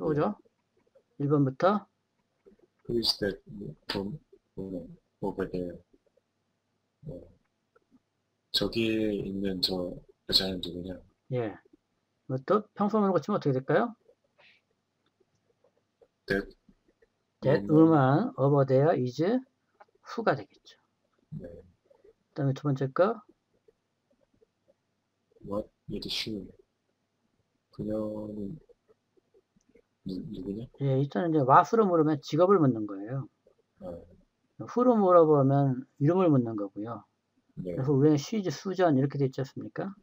해보죠. 1번부터. Who is that woman over there? 저기에 있는 저 여자는 누구냐? 예. 이것도 평소문을 고치면 어떻게 될까요? That woman over there is who가 되겠죠. 네. 그 다음에 두 번째 거. What is she? 그녀는 누구냐? 예, 일단은 이제 what으로 물으면 직업을 묻는 거예요. who로 물어보면 이름을 묻는 거고요. 네. 그래서 우리는 she's 수전 이렇게 돼 있지 않습니까?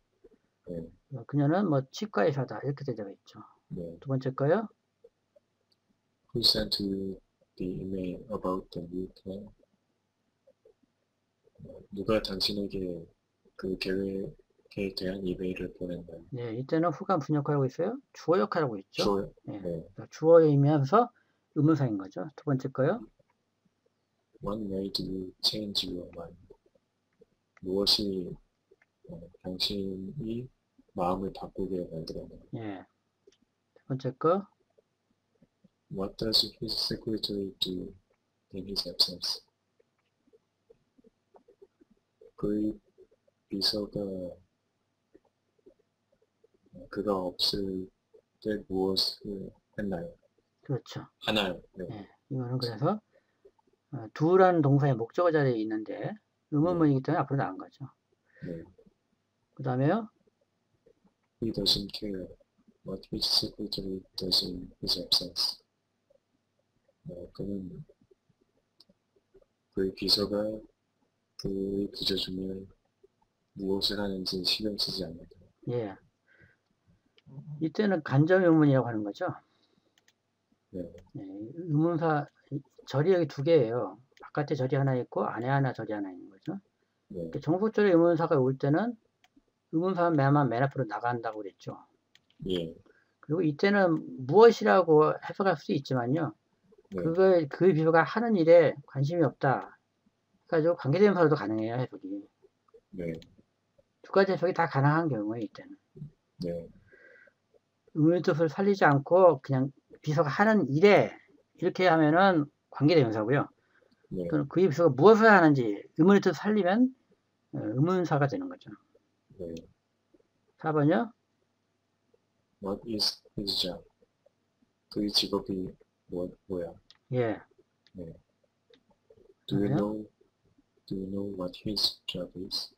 네. 그녀는 뭐 치과 의사다 이렇게 되어 있죠. 네. 두 번째 거요. Who sent you the email about the new plan? 누가 당신에게 그 계획에 대한 이메일을 보냈나요? 네, 이때는 who가 무슨 역할을 하고 있어요? 주어 역할을 하고 있죠. 주어. 네. 네. 주어이면서 의문사인 거죠. 두 번째 거요. What made you change your mind? 무엇이 당신이 마음을 바꾸게 만들었나요? 예. 두 번째 거. What does his secretary do in his absence? 그의 비서가 그가 없을 때 무엇을 했나요? 그렇죠. 하나요. 네. 네. 이거는 그래서 do라는 동사의 목적어 자리에 있는데 의문문이기 때문에 앞으로 나간 거죠. 네. 그 다음에요. He doesn't care what his secretary does in his absence. 그는 그의 비서가 그의 부재 중에 무엇을 하는지 신경 쓰지 않는다. 예. 이때는 간접 의문이라고 하는 거죠. 네. 네. 의문사 절이 여기 두 개예요. 바깥에 절이 하나 있고 안에 하나 절이 하나 있는 거죠. 네. 정복절의 의문사가 올 때는 의문사는 맨 앞으로 나간다고 그랬죠. 예. 그리고 이때는 무엇이라고 해석할 수 있지만요. 네. 그 비서가 하는 일에 관심이 없다. 그래가지고 관계대명사로도 가능해요, 해석이. 네. 두 가지 해석이 다 가능한 경우에 이때는. 네. 의문의 뜻을 살리지 않고 그냥 비서가 하는 일에 이렇게 하면은 관계대명사고요. 네. 또는 그 비서가 무엇을 하는지 의문의 뜻을 살리면 의문사가 되는 거죠. 네. 4번이요. What is his job? 그의 직업이 뭐야? 예. 네. Do you know what his job is?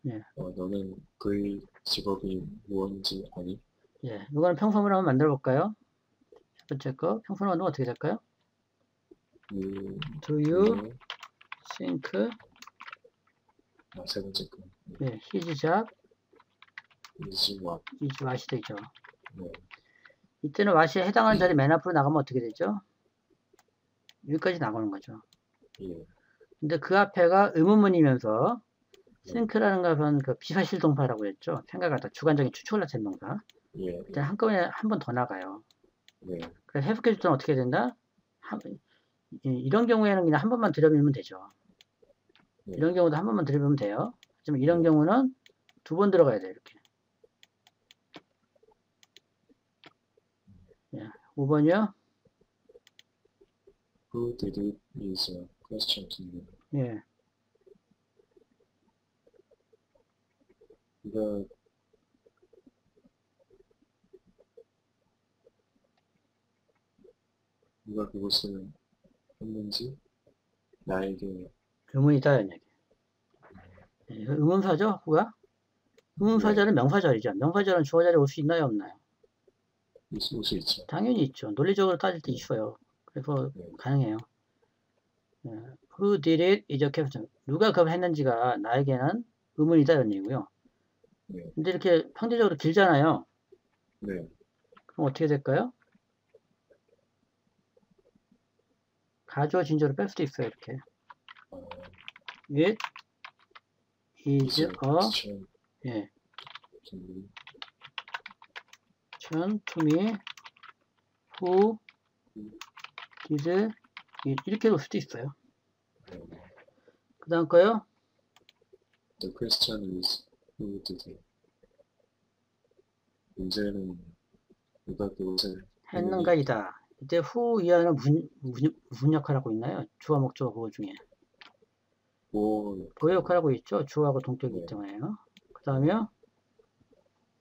예. 너는 그의 직업이 무엇인지 아니? 예. 이거는 평소문을 한번 만들어 볼까요? 첫 번째 거. 평소문은 어떻게 될까요? Do you think 세 번째 거. 예, his job is what? is what이 되죠. 네. 이때는 what이 해당하는 자리 맨 앞으로 나가면 어떻게 되죠? 여기까지 나가는 거죠. 예. 근데 그 앞에가 의문문이면서 think라는 것은 그 비사실 동사라고 했죠. 생각하다 주관적인 추측을 나타낸 동사. 예. 일단 한꺼번에 한 번 더 나가요. 네. 그래서 해석해 줄 때는 어떻게 된다? 이런 경우에는 그냥 한 번만 들여밀면 되죠. 네. 이런 경우도 한 번만 들여밀면 돼요. 하지만 이런 경우는 두 번 들어가야 돼요. 이렇게. 예, 5번이요. Who did it is a question to you. 예. 누가 그것을 했는지 나에게 의문이다 이런 얘기. 예, 의문사죠, 후가? 의문사절은 명사절이죠. 명사절은 주어자리에 올 수 있나요, 없나요? 올 수 있죠. 당연히 있죠. 논리적으로 따질 때 있어요. 그래서 가능해요. 예, Who did it is a question. 누가 그걸 했는지가 나에게는 의문이다 이런 얘기고요. 네. 근데 이렇게 상대적으로 길잖아요. 네. 그럼 어떻게 될까요? 가주어 진조를 뺄 수도 있어요. 이렇게. It is a 예. question to me who did it 이렇게 놓을 수도 있어요. 그 다음 거요. The question is who did it. 문제는 누가 그것을 했는가이다. 이때 who 이하는 무슨 역할을 하고 있나요? 주어 목적어 보호 중에. 보호 역할을 하고 있죠. 주어하고 동격이기 때문에요. 그 다음에요.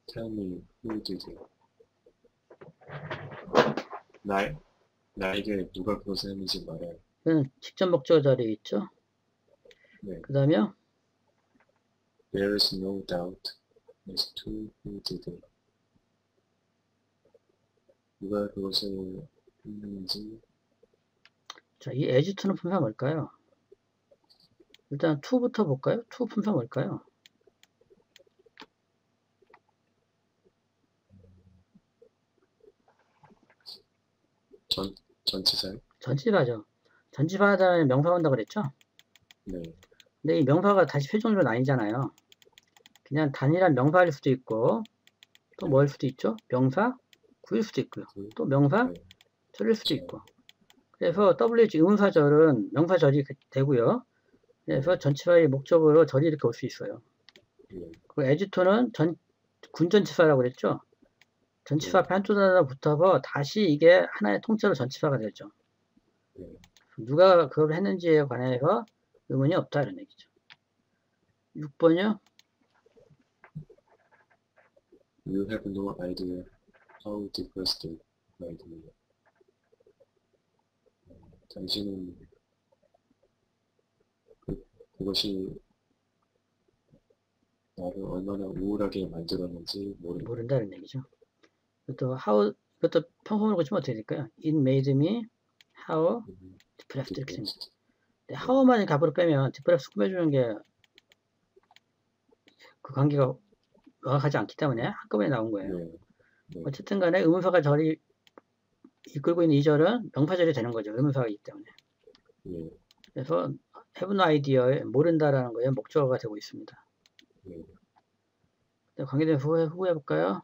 Tell me who did it. 나에게 누가 그것을 했는지 말해. 이건 직접 목적어 자리에 있죠. 네. 그 다음에요. There is no doubt as to who did it. 누가 그것을 했는지. 자, 이 as to는 품사 뭘까요? 일단 to부터 볼까요? to 품사 뭘까요? 전치사요? 전치사죠. 전치사하다는 명사 온다 그랬죠? 네. 근데 이 명사가 다시 회종으로 나뉘잖아요. 그냥 단일한 명사일 수도 있고 또 뭐일 수도 있죠? 명사 구일 수도 있고요. 또 명사 절일 수도 있고. 그래서 WH 의문사절은 명사절이 되고요. 그래서 전치사의 목적으로 절이 이렇게 올 수 있어요. 그리고 as to는 군전치사라고 그랬죠? 전치사 앞에 한두 단어가 붙어서 다시 이게 하나의 통째로 전치사가 되죠. 누가 그걸 했는지에 관해서 의문이 없다 이런 얘기죠. 6번이요. You have no idea how devastated might be. 당신은 그것이 나를 얼마나 우울하게 만들었는지 모른다는 얘기죠. 이것도 평소문을 고치면 어떻게 될까요? It made me how depressed 이렇게 됩니다. how만 값으로 빼면 depressed 꾸며주는 게 그 관계가 명확하지 않기 때문에 한꺼번에 나온 거예요. 어쨌든 간에 의문사가 절이 이끌고 있는 이 절은 명사절이 되는 거죠. 의문사이기 때문에. 그래서 have no idea에 모른다라는 거에 목적어가 되고 있습니다. 관계된 후에 볼까요?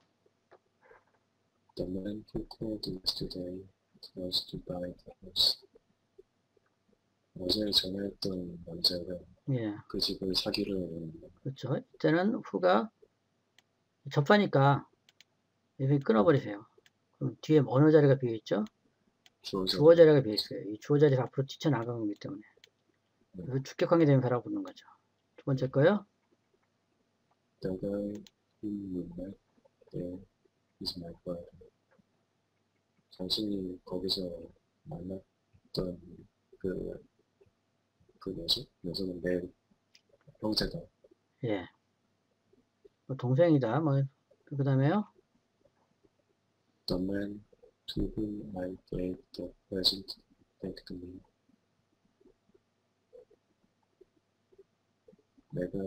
The man who called yesterday was to buy the house. 어제 전화했던 남자가 그 집을 사기로 했는데. 그렇죠. 이때는 who가 접하니까 이렇게 끊어버리세요. 그럼 뒤에 어느 자리가 비어있죠? 주어 자리가 비어있어요. 이 주어 자리가 앞으로 뛰쳐나간 거기 때문에. 그래서 주격관계대명사라고 부르는 거죠. 두 번째 거요. The guy who you met there is my brother. 당신이 거기서 만났던 그 녀석은 내 형제다. 예. 동생이다. 그 다음에요. The man to whom I gave the present thanked me. 내가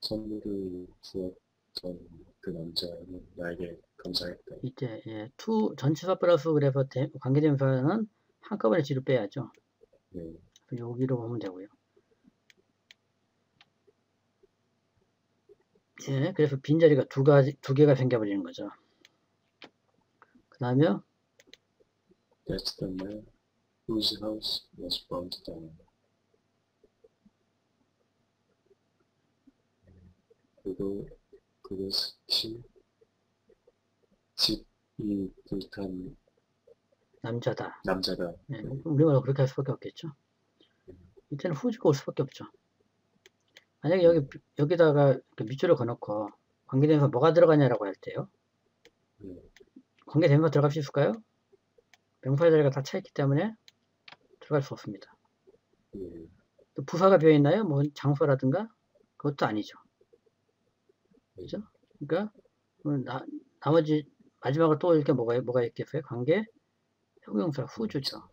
선물을 주었던 그 남자는 나에게 감사했다. 이때 to 전치사 플러스 그래서 관계대명사는 한꺼번에 뒤로 빼야죠. 여기로 보면 되고요. 그래서 빈자리가 두 개가 생겨버리는 거죠. 그 다음에요. That's the man whose house was burnt down. 그것이 집이 불탄 남자다. 우리말로 그렇게 할 수밖에 없겠죠. 이때는 후지가 올 수밖에 없죠. 만약에 여기다가 밑줄을 그어놓고 관계대명사 뭐가 들어가냐라고 할 때요. 관계대명사 들어갈 수 있을까요? 명사의 자리가 다 차있기 때문에 들어갈 수 없습니다. 또 부사가 비어있나요? 뭐 장소라든가? 그것도 아니죠. 그죠? 그러니까 나머지 마지막으로 또 이렇게 뭐가 있겠어요? 관계 형용사 후주죠.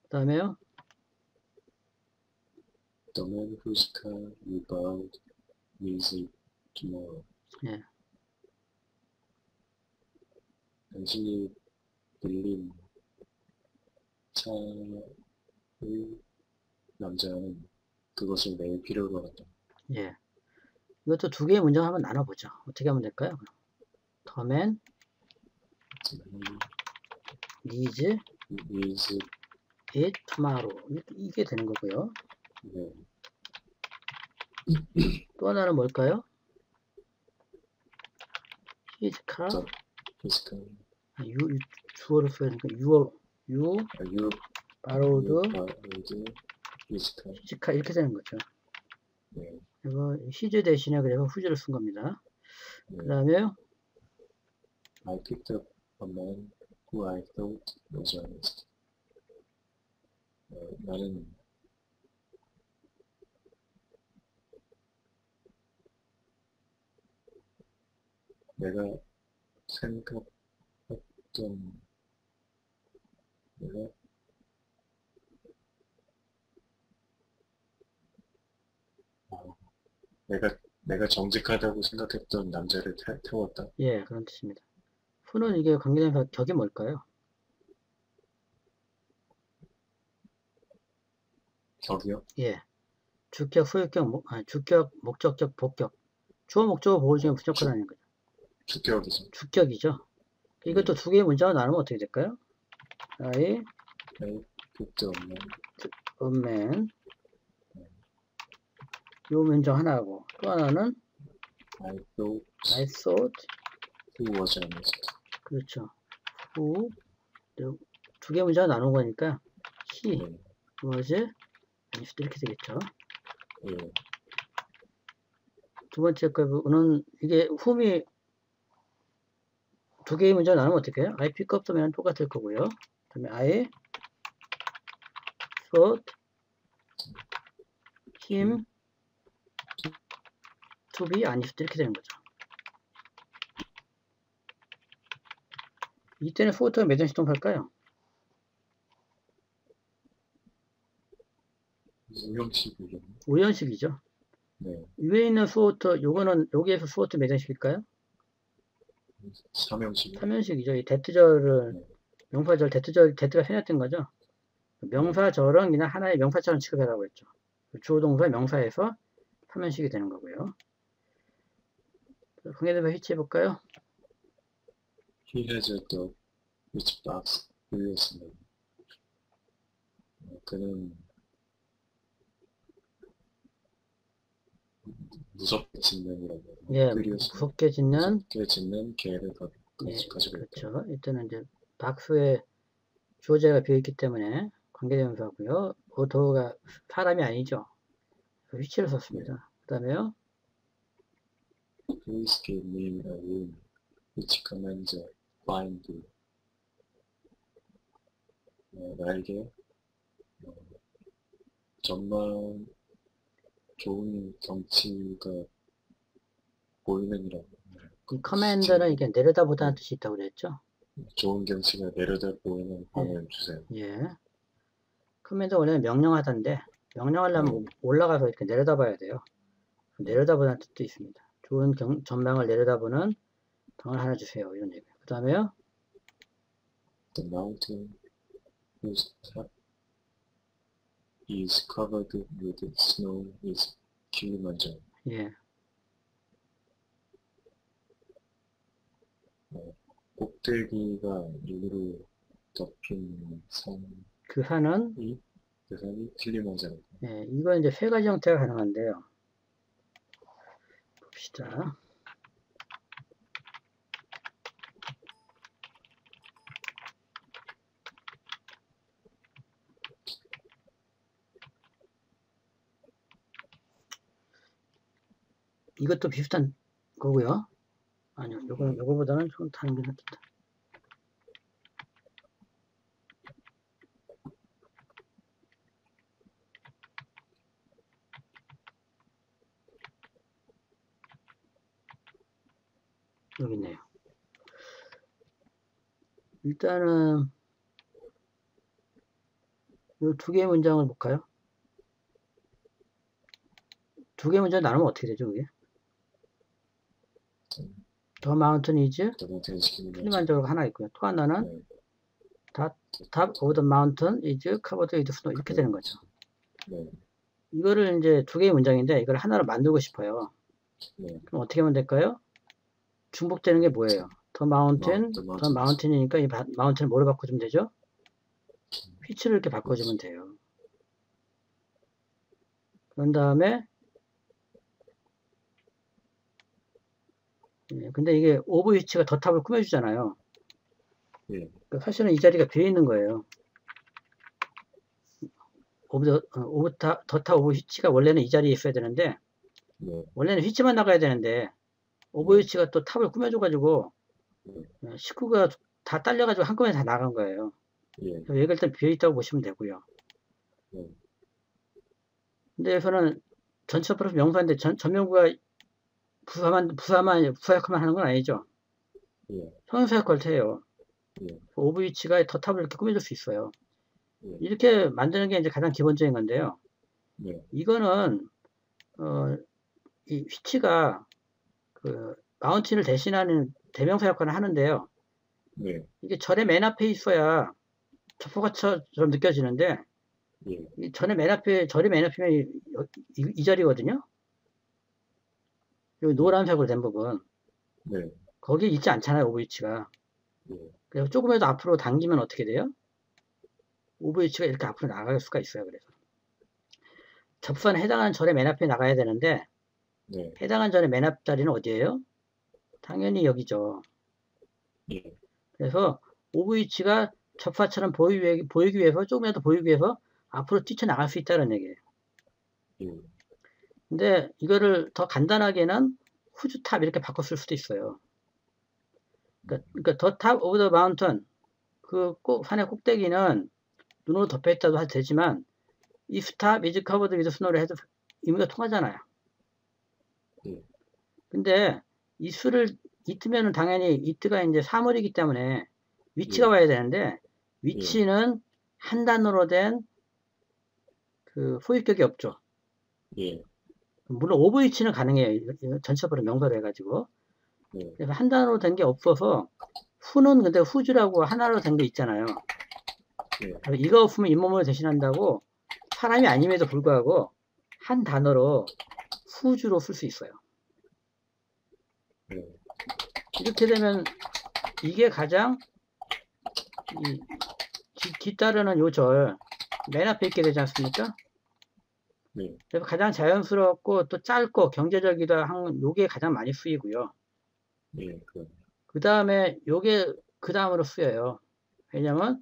그 다음에요. The man whose car you borrowed needs it tomorrow. 당신이 빌린 차의 남자는 그것을 내일 필요로 한다. 이것도 두 개의 문장을 한번 나눠보죠. 어떻게 하면 될까요? The man needs it tomorrow. 이게 되는 거고요. 또 하나는 뭘까요? His car 주어로 써야니까 유 바로우드 피지카 이렇게 되는 거죠. 네. 그리고 히즈 대신에 그래서 후즈를 쓴 겁니다. 네. 그 다음에 I picked up a man who I thought was honest. 나는 내가 생각했던 내가 정직하다고 생각했던 남자를 태웠다. 예, 그런 뜻입니다. 후는 이게 관계대명사 격이 뭘까요? 격이요? 예. 주격, 후유격, 주격, 목적격, 복격. 주어, 목적어, 보호 중에 부적절하는 거죠. 주격이죠. 주격이죠. 이것도 두 개의 문자가 나누면 어떻게 될까요? I picked up a man. 요 문장 하나하고 또 하나는 I thought who was honest. 그렇죠. who 두 개 문자가 나눈 거니까 he was honest 이렇게 되겠죠. 두 번째 거는 이게 whom이 두 개의 문자가 나누면 어떻게 해요? I pick up the man 똑같을 거고요. 그 다음에 I thought him to be honest 이렇게 되는 거죠. 이때는 thought가 몇 형식 동사일까요? 5형식이죠. 네. 위에 있는 thought, 요거는 여기에서 thought 몇 형식일까요? 3형식이죠. 이 대트절을 명사절, 대트가 생략된 거죠. 명사절은 그냥 하나의 명사처럼 취급하라고 했죠. 주어동사 명사에서 3형식이 되는 거고요. 관계대명사 휘치 해볼까요? He has a dog which barks furiously. 그는 무섭게 짖는 이라고. 예, 무섭게 짖는 개를 가지고 있다. 그렇죠. 이때는 이제 박스에 주어제가 비어있기 때문에 관계대명사고요. 오토가 사람이 아니죠. 위치를 썼습니다. 그 다음에요. Please give me a room which commands a fine view. 나에게 전망 좋은 경치가 보이는이라고. 이 커맨드는 이게 내려다보다는 뜻이 있다고 그랬죠. 좋은 경치가 내려다 보이는 방을 주세요. 예. 커맨드 원래는 명령하던데 명령하려면 올라가서 이렇게 내려다봐야 돼요. 내려다보다는 뜻도 있습니다. 좋은 전망을 내려다보는 방을 하나 주세요. 이런 얘기. 그 다음에요. The mountain whose top is covered with snow is Kilimanjaro. 예. 꼭대기가 눈으로 덮인 산. 그 산은 그 산이 킬리만자로. 예, 이건 이제 세 가지 형태가 가능한데요. 봅시다. 이것도 비슷한 거고요. 아니요, 요거보다는 좀 다른 게 낫겠다. 여기 있네요. 일단은 이 두 개의 문장을 볼까요? 두 개의 문장 나누면 어떻게 되죠, 그게? The mountain is 킬리만자로가 하나 있고요. 또 하나는 top of the mountain is covered with snow 이렇게 되는 거죠. 이거를 이제 두 개의 문장인데 이걸 하나로 만들고 싶어요. 그럼 어떻게 하면 될까요? 중복되는 게 뭐예요? The mountain이니까 이 mountain을 뭐로 바꿔주면 되죠? which를 이렇게 바꿔주면 돼요. 그런 다음에 근데 이게 of which가 더 탑을 꾸며주잖아요. 예. 사실은 이 자리가 비어 있는 거예요. 더타 오브 휘치가 원래는 이 자리에 있어야 되는데, 네. 원래는 휘치만 나가야 되는데, 오브 네. 휘치가 또 탑을 꾸며줘가지고, 네. 식구가 다 딸려가지고 한꺼번에 다 나간 거예요. 예. 여기가 일단 비어있다고 보시면 되고요. 네. 근데 여기서는 전체 플러스 명사인데 전명구가 부사역할만 하는 건 아니죠. 예. 형용사역 걸쳐요. 예. 오브 위치가 더 탑을 이렇게 꾸며줄 수 있어요. 예. 이렇게 만드는 게 이제 가장 기본적인 건데요. 네. 이거는 이 위치가 그 마운틴을 대신하는 대명사 역할을 하는데요. 네. 이게 절의 맨 앞에 있어야 접속어처럼 느껴지는데 예. 이 절의 맨 앞이면 이 자리거든요. 이 노란색으로 된 부분. 네. 거기 있지 않잖아요, 오브 위치가. 예. 그래서 조금이라도 앞으로 당기면 어떻게 돼요? 오브 위치가 이렇게 앞으로 나갈 수가 있어요. 그래서 접선에 해당하는 절의 맨 앞에 나가야 되는데 네. 해당하는 절의 맨 앞 자리는 어디예요? 당연히 여기죠. 예. 그래서 오브 위치가 접사처럼 보이기 위해서 조금이라도 보이기 위해서 앞으로 뛰쳐나갈 수 있다는 얘기예요. 예. 근데 이거를 더 간단하게는 후주탑 이렇게 바꿔 쓸 수도 있어요. 그러니까 더 탑 오브 더 마운턴 그 산의 꼭대기는 눈으로 덮여 있다도 해도 되지만 이 스탑 이즈 커버드 위드 스노를 해도 의미가 통하잖아요. 예. 근데 이 수를 이트면은 당연히 이트가 이제 사물이기 때문에 위치가 예. 와야 되는데 위치는 한 단어로 된 그 소유격이 없죠. 예. 물론 오브 위치는 가능해요. 전체적으로 명사로 해가지고. 예. 그래서 한 단어로 된 게 없어서 후는 근데 후주라고 하나로 된 게 있잖아요. 예. 이거 없으면 잇몸을 대신한다고 사람이 아님에도 불구하고 한 단어로 후주로 쓸 수 있어요. 예. 이렇게 되면 이게 가장 뒤따르는 요절 맨 앞에 있게 되지 않습니까? 네. 그래서 가장 자연스럽고 또 짧고 경제적이다 한 요게 가장 많이 쓰이고요. 예. 그 다음에 요게 그 다음으로 쓰여요. 왜냐면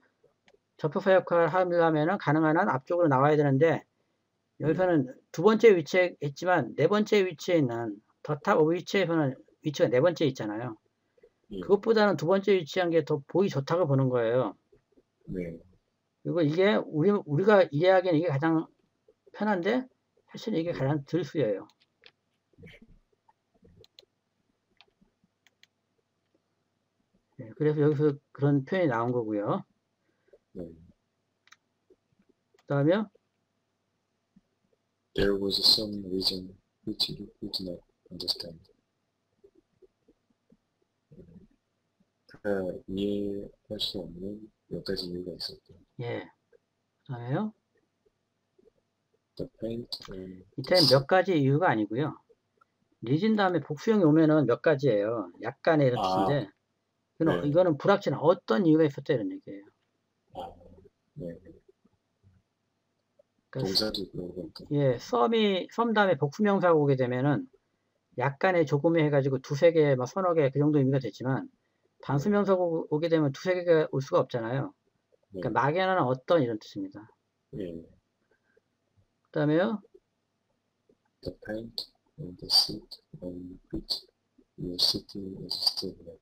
접속사 역할을 하려면 가능한 한 앞쪽으로 나와야 되는데 여기서는 두 번째 위치에 있지만 네 번째 위치에 있는 더탑 오브 위치에서는 위치가 네 번째 있잖아요. 예. 그것보다는 두 번째 위치한 게 더 보기 좋다고 보는 거예요. 네. 그리고 이게 우리가 이해하기에는 이게 가장 편한데 사실 이게 가장 덜 쓰여요. 네, 그래서 여기서 그런 표현이 나온 거고요. 네. 그 다음에 There was some reason which you could not understand. 그가 이해할 수 없는 몇 가지 이유가 있었다. 예. 그 다음에요. The paint and 이때는 몇 가지 이유가 아니고요. 리진 다음에 복수형이 오면은 몇 가지예요. 약간의 이런 뜻인데 네. 이거는 불확실한 어떤 이유가 있었다 이런 얘기예요. 네. 그러니까 동사도 그러고. 예, 썸 다음에 복수명사가 오게 되면은 약간의 조금의 해가지고 두세 개, 막 서너 개 그 정도 의미가 되지만 단수명사가 오게 되면 두세 개가 올 수가 없잖아요. 그러니까 막연한 어떤 이런 뜻입니다. 네. 그 다음에요. The paint and the seat on which you are sitting is still there.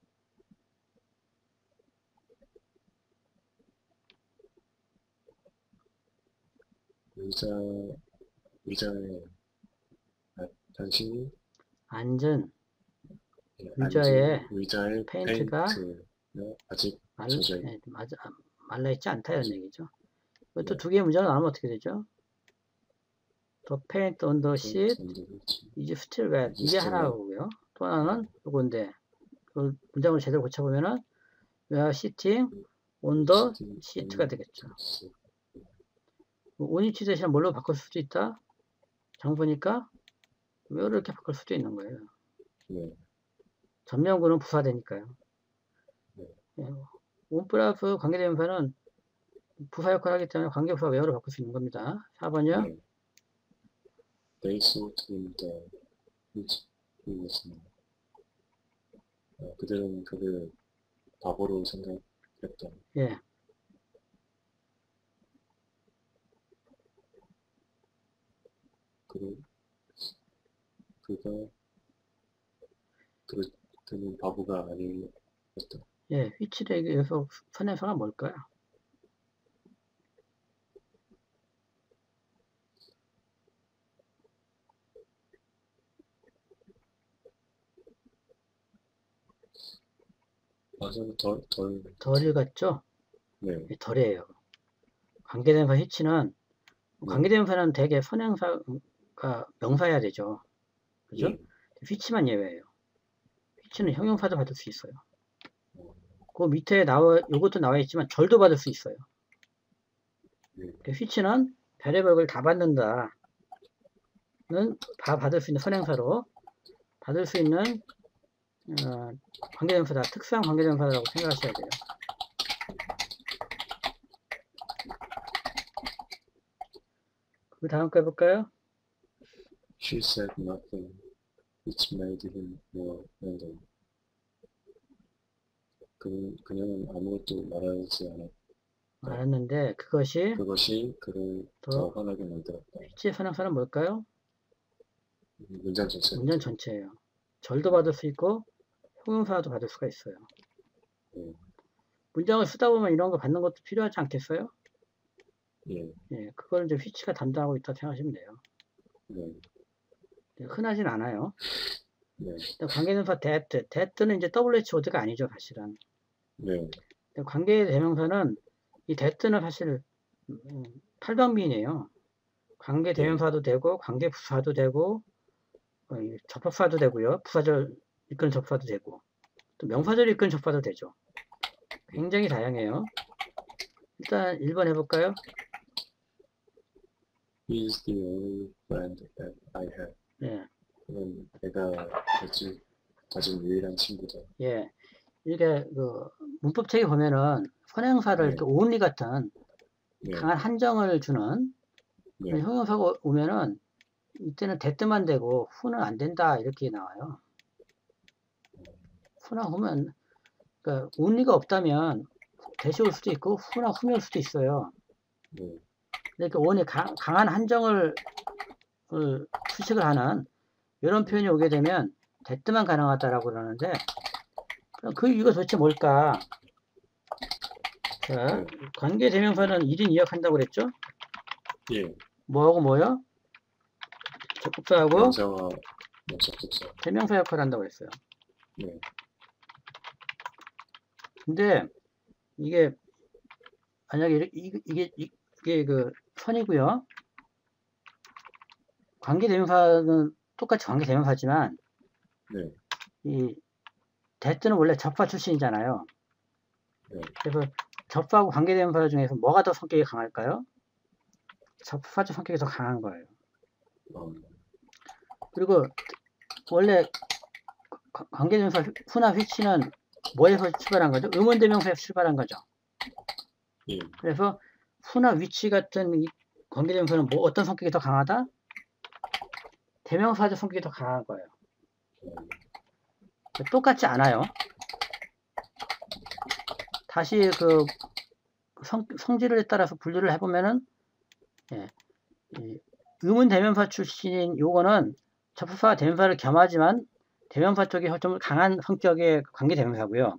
의자에 당신이 앉은 의자의 페인트가 아직 말라있지 않다 이런 얘기죠. 또 네. 두 개의 문장을 나누면 어떻게 되죠? The paint on the seat is still wet. 이게 하나고요. 또 하나는 요건데 그 문장을 제대로 고쳐보면은 We are sitting on the seat가 되겠죠. 온위치 대신 뭘로 바꿀 수도 있다? 장소니까 where를 이렇게 바꿀 수도 있는 거예요. 네. 전명구는 부사되니까요. 네. 온 플러스 관계대명사는 부사 역할을 하기 때문에 관계부사 where로 바꿀 수 있는 겁니다. 4번이요. 네. They thought him the which he was not. 그들은 그를 바보로 생각했다. 됐다. 예. 그는 바보가 아니었다. 예, 휘치레이에서 선행사가 뭘까요? 맞아요. 덜이 같죠? 네. 예, 덜이에요. 관계대명사 휘치는 네. 관계대명사는 대개 선행사가 명사여야 되죠. 그죠? 예. 휘치만 예외예요. 휘치는 형용사도 받을 수 있어요. 어, 그 밑에 요것도 나와 있지만 절도 받을 수 있어요. 예. 휘치는 별의별 걸 다 받는다는 다 받을 수 있는 선행사로 받을 수 있는 관계대명사다. 특수한 관계대명사라고 생각하셔야 돼요. 그 다음 거 해볼까요? She said nothing, which made him more angry. 그녀는 아무것도 말하지 알았는데 그것이 그를 더 화나게 만들었다. 휘치의 선행사는 뭘까요? 문장 전체. 문장 전체예요. 절도 받을 수 있고 형용사도 받을 수가 있어요. 문장을 쓰다 보면 이런 거 받는 것도 필요하지 않겠어요? 예. 예, 그걸 이제 휘치가 담당하고 있다 생각하시면 돼요. 흔하진 않아요. 관계대명사 that는 이제 WHOD가 아니죠, 사실은. 관계대명사는 이 that는 사실 팔방미인이에요. 관계대명사도 되고 관계부사도 되고 접속사도 되고요. 부사절 이끄는 접속사도 되고 또 명사절 이끄는 접속사도 되죠. 굉장히 다양해요. 일단 1번 해볼까요? He is the only friend that I have. 예. 그는 내가 가진 유일한 친구다. 예. 이게 그 문법책에 보면은 선행사를 이렇게 only 같은 강한 한정을 주는 형용사가 오면은 이때는 that만 되고 who는 안 된다 이렇게 나와요. who나 who면 그러니까 only가 없다면 that이 올 수도 있고 who나 whom이 올 수도 있어요. 이렇게 only 강한 한정을 수식을 하는 이런 표현이 오게 되면 that만 가능하다라고 그러는데 그 이유가 도대체 뭘까? 자, 관계대명사는 1인 2역 한다고 그랬죠? 예. 뭐하고 뭐요? 접속사하고 명사와 접속사. 대명사 역할을 한다고 했어요. 네. 근데 이게 만약에 이게 그 선이고요. 관계대명사는 똑같이 관계대명사지만 이 that는 원래 접사 출신이잖아요. 그래서 접사하고 관계대명사 중에서 뭐가 더 성격이 강할까요? 접사적 성격이 더 강한 거예요. 그리고 원래 관계대명사 who나 which는 뭐에서 출발한 거죠? 의문대명사에서 출발한 거죠. 그래서 who나 which 같은 이 관계대명사는 뭐 어떤 성격이 더 강하다? 대명사적 성격이 더 강한 거예요. 똑같지 않아요. 다시 그 성질에 따라서 분류를 해보면은 의문 대명사 출신인 요거는 접속사와 대명사를 겸하지만 대명사 쪽이 좀 강한 성격의 관계 대명사고요.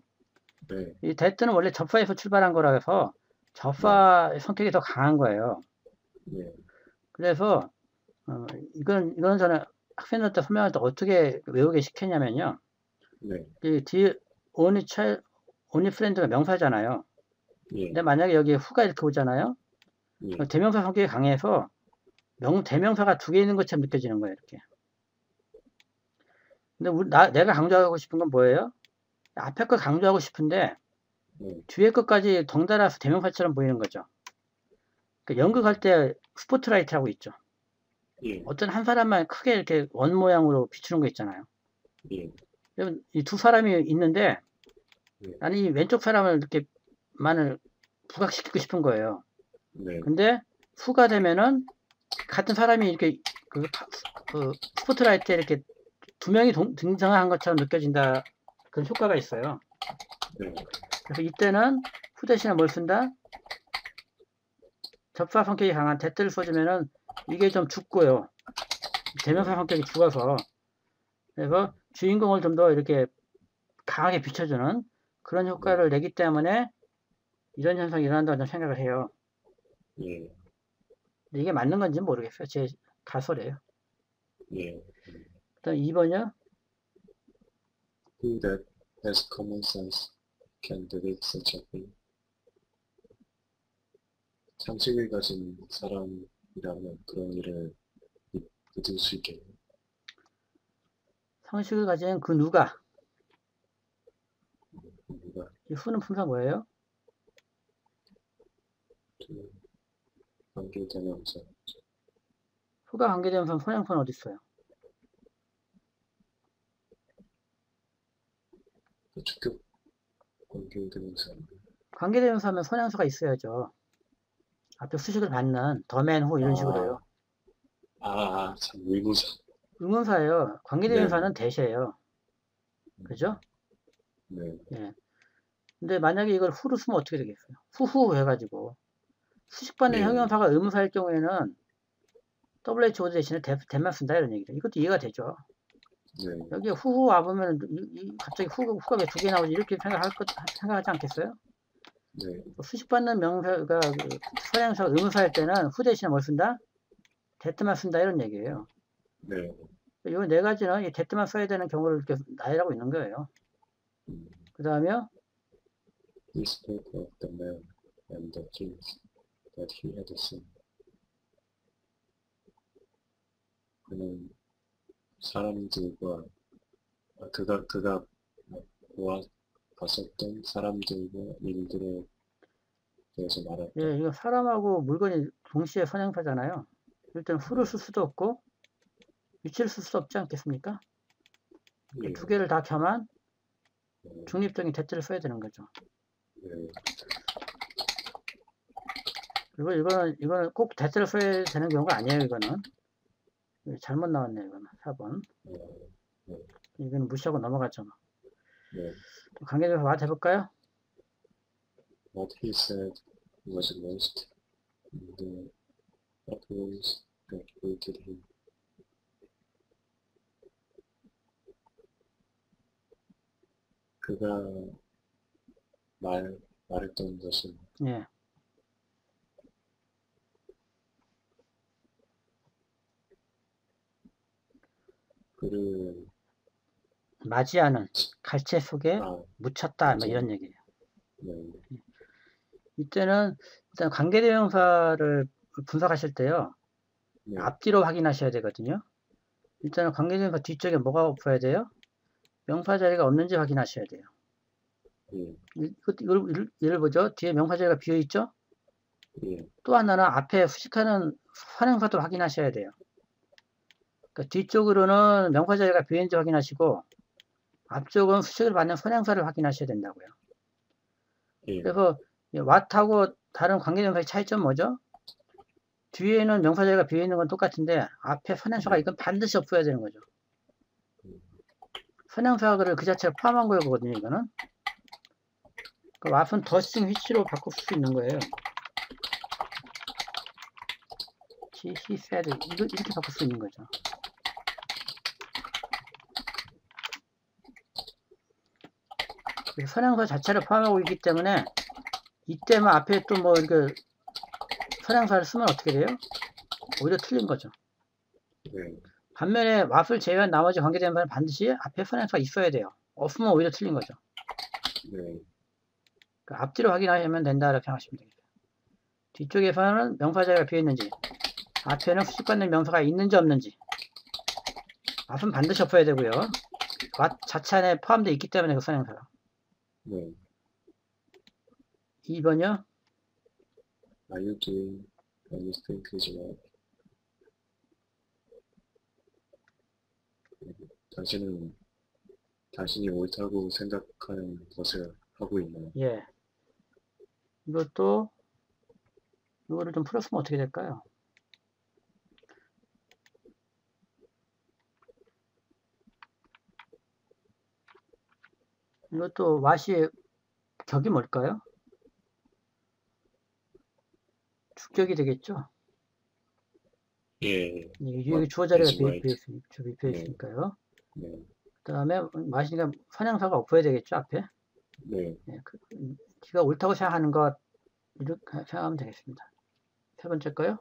이 that는 원래 접사에서 출발한 거라 해서 접사 성격이 더 강한 거예요. 그래서 이건 저는 학생들한테 설명할 때 어떻게 외우게 시켰냐면요. 이 뒤에 only friend가 명사잖아요. 근데 만약에 여기 who가 이렇게 오잖아요. 대명사 성격이 강해서 대명사가 두 개 있는 것처럼 느껴지는 거예요. 이렇게. 근데 내가 강조하고 싶은 건 뭐예요? 앞에 거 강조하고 싶은데 뒤에 것까지 덩달아서 대명사처럼 보이는 거죠. 그러니까 연극할 때 스포트라이트라고 있죠. 어떤 한 사람만 크게 이렇게 원 모양으로 비추는 거 있잖아요. 이 두 사람이 있는데 나는 이 왼쪽 사람을 이렇게 만을 부각시키고 싶은 거예요. 근데 후가 되면은 같은 사람이 이렇게 그 스포트라이트에 이렇게 두 명이 등장한 것처럼 느껴진다. 그런 효과가 있어요. 그래서 이때는 후 대신에 뭘 쓴다? 접사 성격이 강한 that를 써주면은 이게 좀 죽고요. 대명사 성격이 죽어서. 그래서 주인공을 좀 더 이렇게 강하게 비춰주는 그런 효과를 내기 때문에 이런 현상이 일어난다고 저는 생각을 해요. 예. 근데 이게 맞는 건지 모르겠어요. 제 가설이에요. 예. 그다음 2번이요. Who that has common sense can detect such a thing? 상식을 가진 사람이라면 그런 일을 믿을 수 있겠네요. 상식을 가진 그 누가? 누가 이 후는 품사 뭐예요? 그 관계대명사 후가 관계대명사 선행사는 어디 있어요? 그 주격 관계대명사 관계대명사면 선행사가 있어야죠. 앞에 수식을 받는 더맨 후 이런 식으로요. 참 의무사. 의문사예요. 관계대명사는 대시예요. 그죠? 네. 예. 근데 만약에 이걸 후로 쓰면 어떻게 되겠어요? 후후 해가지고 수식받는 예. 형용사가 의문사일 경우에는 WHO 대신에 대만 쓴다 이런 얘기죠. 이것도 이해가 되죠. 네. 여기에 후후 와보면 갑자기 후가 왜 두 개 나오지 이렇게 생각하지 않겠어요? 네. 수식받는 명사가 선행사가 의문사일 때는 후 대신에 뭘 쓴다? that만 쓴다 이런 얘기예요. 네. 이 네 가지는 이 that만 써야 되는 경우를 이렇게 나열하고 있는 거예요. 그 다음에요. He spoke of the man and the things that he had seen. 그는 사람들과 그가 봤었던 사람들과 일들에 대해서 말했다. 예, 이거 사람하고 물건이 동시에 선행사잖아요. 일단 후를 쓸 수도 없고 위치를 쓸 수 없지 않겠습니까? 예. 두 개를 다 겸한 중립적인 that를 써야 되는 거죠. 예. 그리고 이거는 꼭 that를 써야 되는 경우가 아니에요. 이거는 잘못 나왔네요. 이거는 4번. 이거는 무시하고 넘어가죠. 네. 관계대명사 와드 해볼까요? What he said was lost in the uproars that greeted him. 그가 말했던 것은 예. 그를 맞이하는 갈채 속에 묻혔다 뭐 이런 얘기예요. 네. 이때는 일단 관계대명사를 분석하실 때요. 네. 앞뒤로 확인하셔야 되거든요. 일단은 관계대명사 뒤쪽에 뭐가 붙어야 돼요? 명사 자리가 없는지 확인하셔야 돼요. 이걸 예를 보죠. 뒤에 명사 자리가 비어 있죠? 또 하나는 앞에 수식하는 선행사도 확인하셔야 돼요. 그러니까 뒤쪽으로는 명사 자리가 비어 있는지 확인하시고 앞쪽은 수식을 받는 선행사를 확인하셔야 된다고요. 그래서 what하고 다른 관계대명사의 차이점은 뭐죠? 뒤에는 명사 자리가 비어 있는 건 똑같은데 앞에 선행사가 이건 반드시 없어야 되는 거죠. 선행사를 그 자체를 포함한 거거든요. 이거는. 그 what은 더싱 which로 바꿀 수 있는 거예요. he said 이렇게 바꿀 수 있는 거죠. 선행사 자체를 포함하고 있기 때문에 이때만 앞에 또 뭐 이렇게 선행사를 쓰면 어떻게 돼요? 오히려 틀린 거죠. 반면에 what을 제외한 나머지 관계대명사는 반드시 앞에 선행사가 있어야 돼요. 없으면 오히려 틀린 거죠. 그 앞뒤로 확인하시면 된다 이렇게 생각하시면 되겠어요. 뒤쪽에서는 명사 자리가 비어 있는지 앞에는 수식받는 명사가 있는지 없는지 what은 반드시 없어야 되고요. what 자체 안에 포함되어 있기 때문에 그 선행사가. 2번이요. Are you doing what you think is right? 당신이 옳다고 생각하는 것을 하고 있나요? 예. 이거를 좀 풀었으면 어떻게 될까요? 이것도 what이 격이 뭘까요? 주격이 되겠죠? 예. 여기 주어 자리가 right. 비어 있으니까요. 네. 그 다음에 마시니까 선행사가 없어야 되겠죠, 앞에? 네. 예, 지가 옳다고 생각하는 것, 이렇게 생각하면 되겠습니다. 세 번째 거요.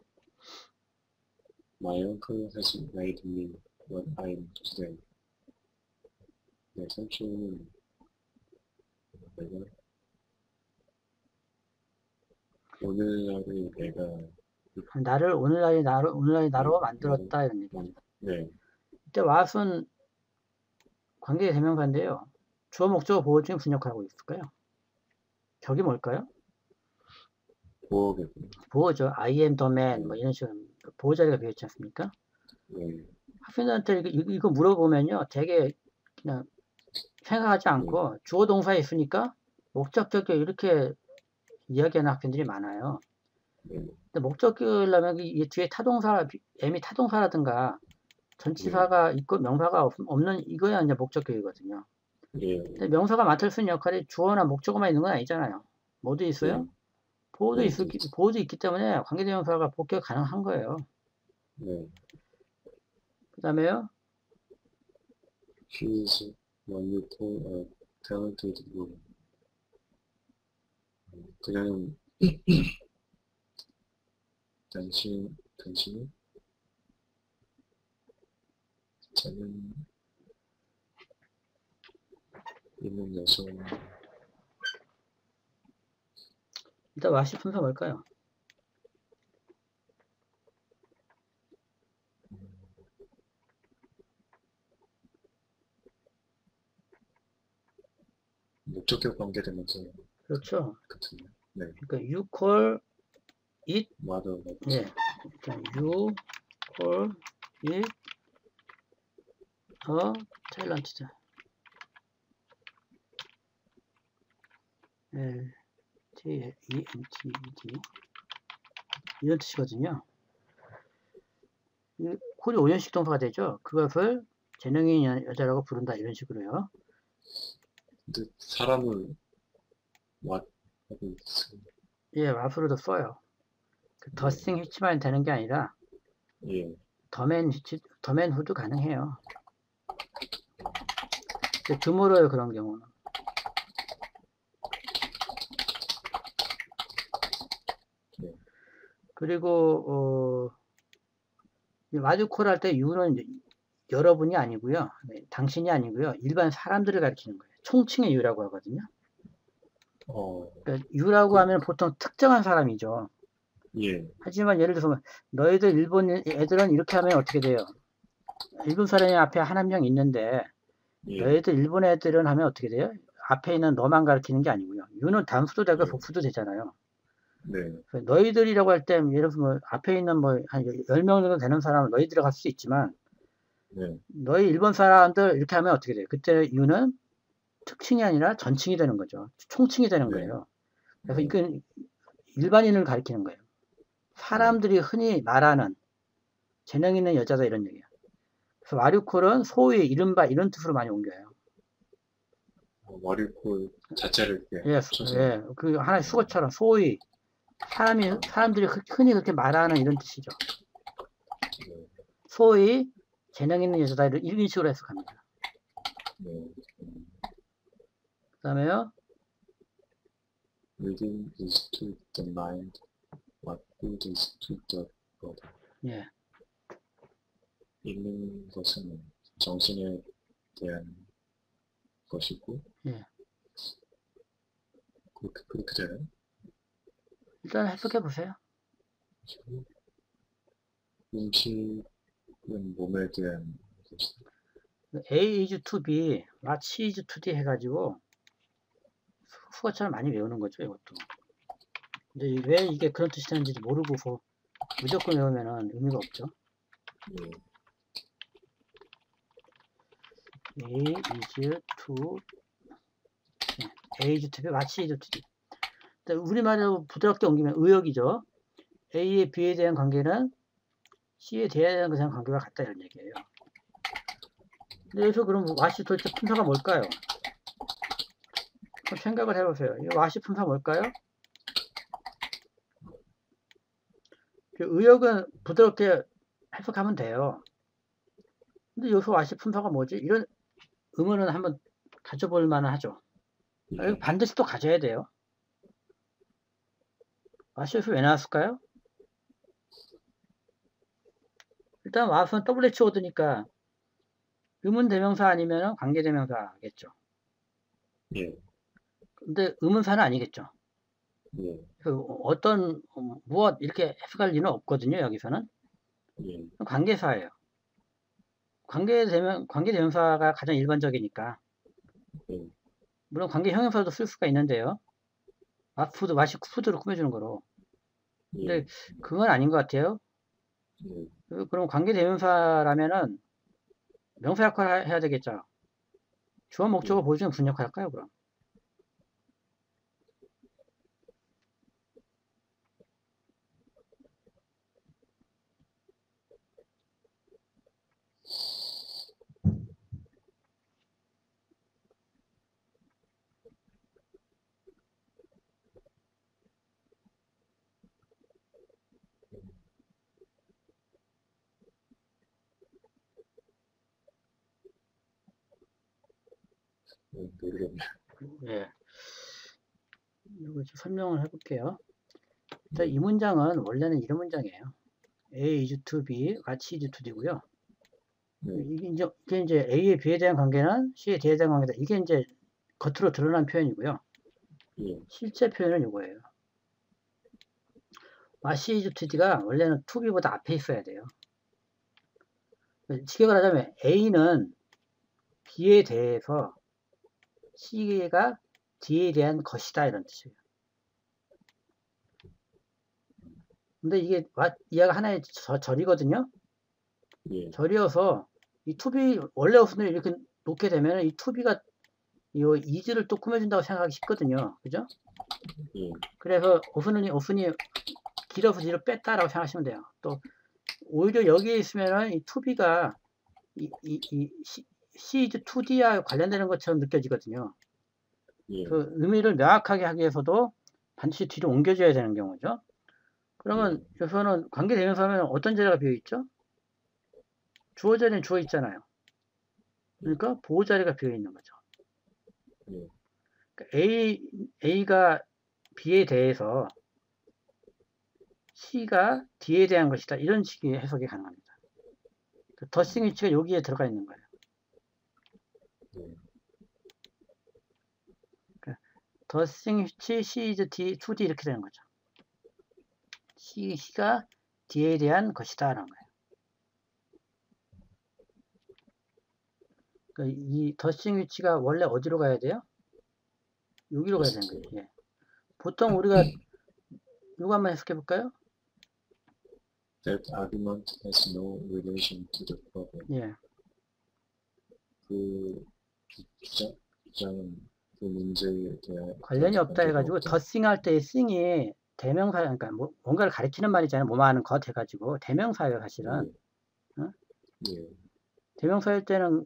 My uncle has made me what I am today. 네, 삼촌은 내가 오늘날의 내가 오늘날이 나로 만들었다, 이런 얘기입니다. 네. 이때 what은 관계 대명사인데요. 주어, 목적어, 보호 중에 분역하고 있을까요? 격이 뭘까요? 보호죠. I am the man, 뭐 이런 식으로 보호 자리가 비어있지 않습니까? 학생들한테 이거 물어보면요, 되게 그냥 생각하지 않고 주어 동사에 있으니까 목적격에 이렇게 이야기하는 학생들이 많아요. 근데 목적격이라면 이 뒤에 타동사, M이 타동사라든가 전치사가 있고 명사가 없는 이거야 이제 목적격이거든요. 근데 명사가 맡을 수 있는 역할이 주어나 목적어만 있는 건 아니잖아요. 뭐도 있어요? 보호도 있기 때문에 관계대명사가 복격 가능한 거예요. 그 다음에요. She is wonderful, talented woman. 그냥 당신은 저는 있는 여성. 일단 와시 분사 뭘까요? 목적격 관계되면서. 그렇죠. 같은데. 네. 그러니까 you call it. 맞아. 예. you call it a talent. T-E-N-T-E-D 이런 뜻이거든요. 콜이 5연식 동사가 되죠. 그것을 재능인 여자라고 부른다 이런 식으로요. 근데 사람을 what 하고 있어요. 예, 앞으로도 써요. 더싱 히치만 되는 게 아니라 더맨 후도 가능해요. 드물어요, 그런 경우는. 그리고 마주콜 할 때 you는 여러분이 아니고요, 당신이 아니고요, 일반 사람들을 가리키는 거예요. 총칭의 you라고 하거든요. 그러니까 you라고 하면 보통 특정한 사람이죠. 하지만 예를 들어서 너희들 일본 애들은 이렇게 하면 어떻게 돼요? 일본 사람이 앞에 한 명 있는데 너희들 일본 애들은 하면 어떻게 돼요? 앞에 있는 너만 가리키는 게 아니고요. you는 단수도 되고 복수도 되잖아요. 너희들이라고 할 때 예를 들어서 뭐 앞에 있는 뭐 한 10명 정도 되는 사람은 너희들 할 수 있지만 너희 일본 사람들 이렇게 하면 어떻게 돼요? 그때 you는 특칭이 아니라 전칭이 되는 거죠. 총칭이 되는 거예요. 그래서 이건 일반인을 가리키는 거예요. 사람들이 흔히 말하는 재능 있는 여자다 이런 얘기예요. 그래서 와류콜은 소위 이른바 이런 뜻으로 많이 옮겨요. 와류콜 자체를 그 하나의 수거처럼 소위 사람들이 흔히 그렇게 말하는 이런 뜻이죠. 소위 재능 있는 여자다 이런 식으로 해석합니다. 그 다음에요. Reading is to the mind what food is to the body. 읽는 것은 정신에 대한 것이고 그렇게 되나요? 일단 해석해 보세요. 음식은 몸에 대한 것이다. A is to be, what is to be 해가지고 수거처럼 많이 외우는 거죠, 이것도. 근데 왜 이게 그런 뜻이 되는지 모르고 무조건 외우면 의미가 없죠. A is to be, what is to be. 우리말로 부드럽게 옮기면 의역이죠. A의 B에 대한 관계는 C에 대한 것에 대한 관계가 같다 이런 얘기예요. 그래서 그럼 what이 도대체 품사가 뭘까요? 생각을 해보세요. 이 what이 품사 뭘까요? 의역은 부드럽게 해석하면 돼요. 근데 요소 와시 품사가 뭐지? 이런 의문은 한번 가져볼 만은 하죠. 반드시 또 가져야 돼요. 와시에서 왜 나왔을까요? 일단 와서는 WH 오드니까 의문대명사 아니면 관계대명사겠죠. 예. 근데 의문사는 아니겠죠. 예. 그 어떤 무엇 이렇게 해석할 리는 없거든요. 여기서는 예. 관계사예요. 관계대명사가 가장 일반적이니까. 예. 물론 관계형용사도 쓸 수가 있는데요. 푸드, 맛이 푸드로 꾸며주는 거로. 근데 예. 그건 아닌 것 같아요. 예. 그럼 관계대명사라면은 명사 역할을 해야 되겠죠. 주어 목적어 보여주는 무슨 역할 할까요, 그럼? 모르겠네. 예. 이거 좀 설명을 해볼게요. 자, 이 문장은 원래는 이런 문장이에요. A is to B, 같이 is to D고요. 이게 이제 A의 B에 대한 관계는 C에 D에 대한 관계다. 이게 이제 겉으로 드러난 표현이고요. 실제 표현은 이거예요. C is to D가 원래는 to B보다 앞에 있어야 돼요. 직역을 하자면 A는 B에 대해서 C가 D에 대한 것이다 이런 뜻이에요. 근데 이게 얘가 하나의 절이거든요. 절이어서 이 투비 원래 어순을 이렇게 놓게 되면 이 투비가 이 is를 또 꾸며준다고 생각하기 쉽거든요. 그죠? 그래서 어순이 길어서 뒤로 뺐다라고 생각하시면 돼요. 또 오히려 여기에 있으면은 이 투비가 이 C is 2D와 관련되는 것처럼 느껴지거든요. 그 의미를 명확하게 하기 위해서도 반드시 뒤로 옮겨줘야 되는 경우죠. 그러면 여기서는 관계대명사면 어떤 자리가 비어있죠? 주어 자리는 주어 있잖아요. 그러니까 보호 자리가 비어있는 거죠. 그러니까 A가 B에 대해서 C가 D에 대한 것이다. 이런 식의 해석이 가능합니다. 더싱 위치가 여기에 들어가 있는 거예요. 더싱 위치 C is D, 2D 이렇게 되는 거죠. C가 D에 대한 것이다 라는 거예요. 그러니까 이 더싱 위치가 원래 어디로 가야 돼요? 여기로 가야 되는 거예요. 예. 보통 우리가 이거 한번 해석해 볼까요? That argument has no relation to the problem. 예. 그 주장은 그 문제에 대한 관련이 없다 해가지고 더싱 할 때 싱이 대명사, 그러니까 뭔가를 가리키는 말이잖아요. 뭐뭐 하는 것 해가지고 대명사예요, 사실은. 어? 대명사일 때는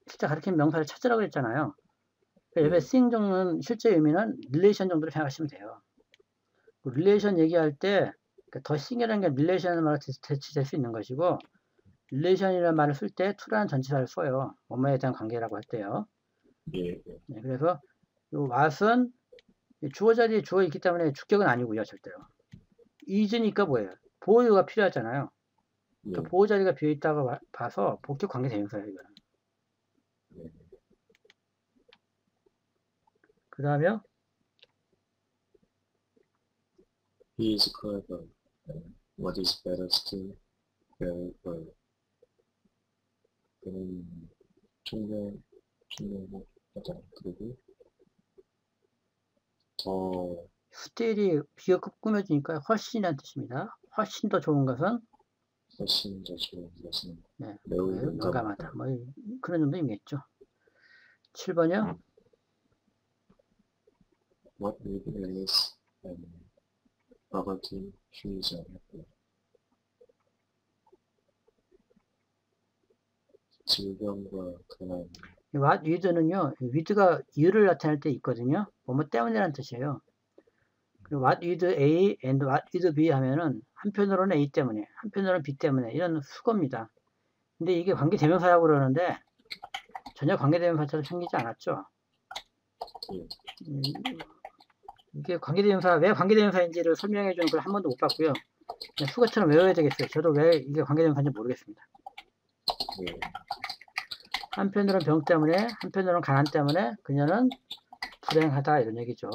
실제 가리키는 명사를 찾으라고 했잖아요. 옆에 싱 정도는 실제 의미는 릴레이션 정도로 생각하시면 돼요. 릴레이션 얘기할 때 더 싱이라는 게 릴레이션이라는 말로 대치될 수 있는 것이고, 릴레이션이라는 말을 쓸 때 to라는 전치사를 써요. 뭐뭐에 대한 관계라고 할 때요. 네, 그래서 이 what은 주어 자리에 주어 있기 때문에 주격은 아니고요, 절대로. is니까 뭐예요? 보호가 필요하잖아요. 그러니까 보호 자리가 비어 있다고 봐서 복격 관계 대명사예요, 이거는. 그 다음에요. He is clever. What is better still? Very well. 그는 총명하다. 그리고 더 스틸이 비어급 꾸며지니까 훨씬이라는 뜻입니다. 훨씬 더 좋은 것은 훨씬 더 좋은 것은 네, 매우 용감하다. 뭐 그런 정도 의미겠죠. 7번이요. What with Alice and poverty she is unhappy. 질병과 가난. What with는요. with가 이유를 나타낼 때 있거든요. 뭐뭐 때문이라는 뜻이에요. what with A and what with B 하면은 한편으로는 A 때문에, 한편으로는 B 때문에 이런 수거입니다. 근데 이게 관계대명사라고 그러는데 전혀 관계대명사처럼 생기지 않았죠. 이게 관계대명사, 왜 관계대명사인지를 설명해주는 걸 한 번도 못 봤고요. 그냥 수거처럼 외워야 되겠어요. 저도 왜 이게 관계대명사인지 모르겠습니다. 한편으로는 병 때문에, 한편으로는 가난 때문에 그녀는 불행하다 이런 얘기죠.